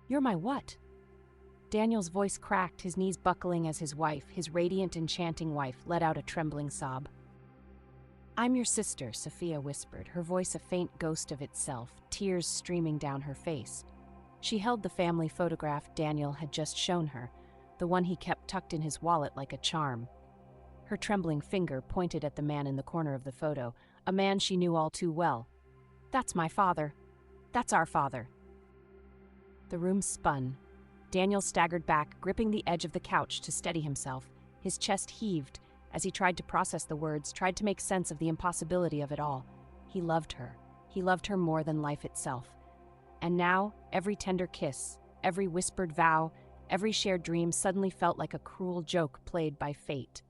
You're my what? Daniel's voice cracked, his knees buckling as his wife, his radiant, enchanting wife, let out a trembling sob. I'm your sister, Sophia whispered, her voice a faint ghost of itself, tears streaming down her face. She held the family photograph Daniel had just shown her, the one he kept tucked in his wallet like a charm. Her trembling finger pointed at the man in the corner of the photo, a man she knew all too well. That's my father. That's our father. The room spun. Daniel staggered back, gripping the edge of the couch to steady himself. His chest heaved as he tried to process the words, tried to make sense of the impossibility of it all. He loved her. He loved her more than life itself. And now, every tender kiss, every whispered vow, every shared dream suddenly felt like a cruel joke played by fate.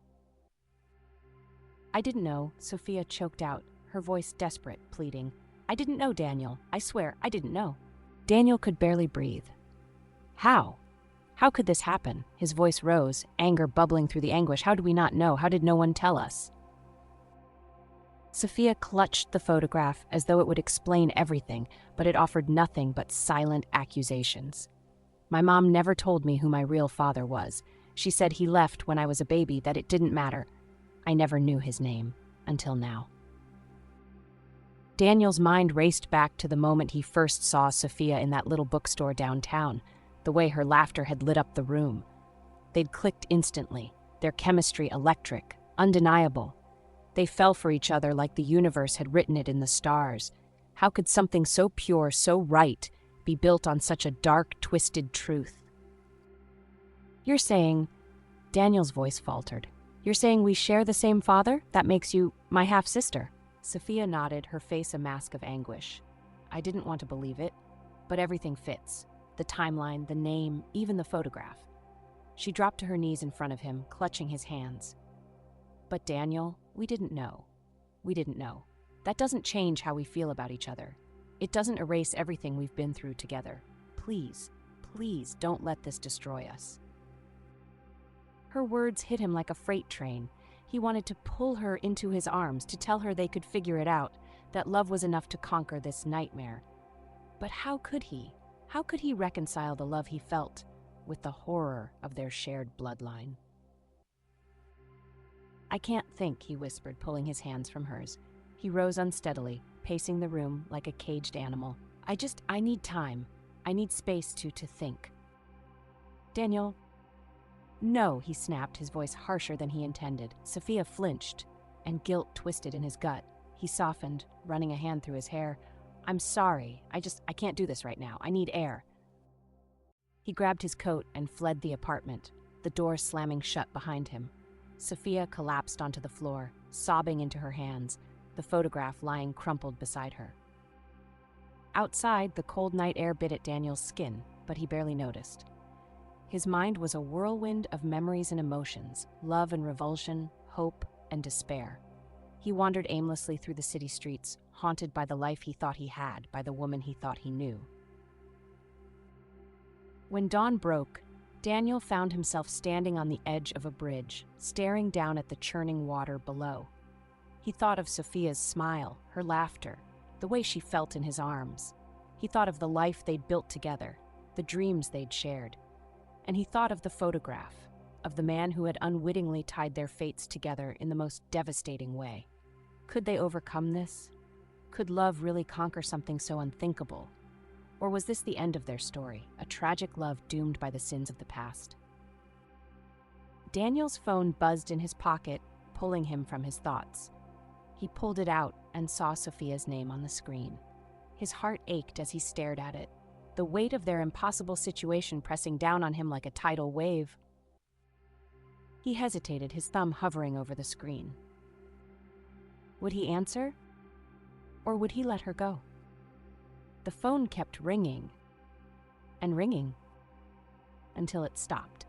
I didn't know, Sophia choked out, her voice desperate, pleading. I didn't know, Daniel. I swear, I didn't know. Daniel could barely breathe. How? How could this happen? His voice rose, anger bubbling through the anguish. How did we not know? How did no one tell us? Sophia clutched the photograph as though it would explain everything, but it offered nothing but silent accusations. My mom never told me who my real father was. She said he left when I was a baby, that it didn't matter. I never knew his name, until now. Daniel's mind raced back to the moment he first saw Sophia in that little bookstore downtown, the way her laughter had lit up the room. They'd clicked instantly, their chemistry electric, undeniable. They fell for each other like the universe had written it in the stars. How could something so pure, so right, be built on such a dark, twisted truth? You're saying, Daniel's voice faltered, you're saying we share the same father? That makes you my half-sister. Sophia nodded, her face a mask of anguish. I didn't want to believe it, but everything fits. The timeline, the name, even the photograph. She dropped to her knees in front of him, clutching his hands. But Daniel, we didn't know. We didn't know. That doesn't change how we feel about each other. It doesn't erase everything we've been through together. Please, please don't let this destroy us. Her words hit him like a freight train. He wanted to pull her into his arms, to tell her they could figure it out, that love was enough to conquer this nightmare. But how could he? How could he reconcile the love he felt with the horror of their shared bloodline? I can't think, he whispered, pulling his hands from hers. He rose unsteadily, pacing the room like a caged animal. I need time. I need space to think. Daniel. No, he snapped, his voice harsher than he intended. Sophia flinched, and guilt twisted in his gut. He softened, running a hand through his hair. I'm sorry. I can't do this right now. I need air. He grabbed his coat and fled the apartment, the door slamming shut behind him. Sophia collapsed onto the floor, sobbing into her hands, the photograph lying crumpled beside her. Outside, the cold night air bit at Daniel's skin, but he barely noticed. His mind was a whirlwind of memories and emotions, love and revulsion, hope and despair. He wandered aimlessly through the city streets, haunted by the life he thought he had, by the woman he thought he knew. When dawn broke, Daniel found himself standing on the edge of a bridge, staring down at the churning water below. He thought of Sophia's smile, her laughter, the way she felt in his arms. He thought of the life they'd built together, the dreams they'd shared. And he thought of the photograph, of the man who had unwittingly tied their fates together in the most devastating way. Could they overcome this? Could love really conquer something so unthinkable? Or was this the end of their story, a tragic love doomed by the sins of the past? Daniel's phone buzzed in his pocket, pulling him from his thoughts. He pulled it out and saw Sophia's name on the screen. His heart ached as he stared at it, the weight of their impossible situation pressing down on him like a tidal wave. He hesitated, his thumb hovering over the screen. Would he answer? Or would he let her go? The phone kept ringing and ringing until it stopped.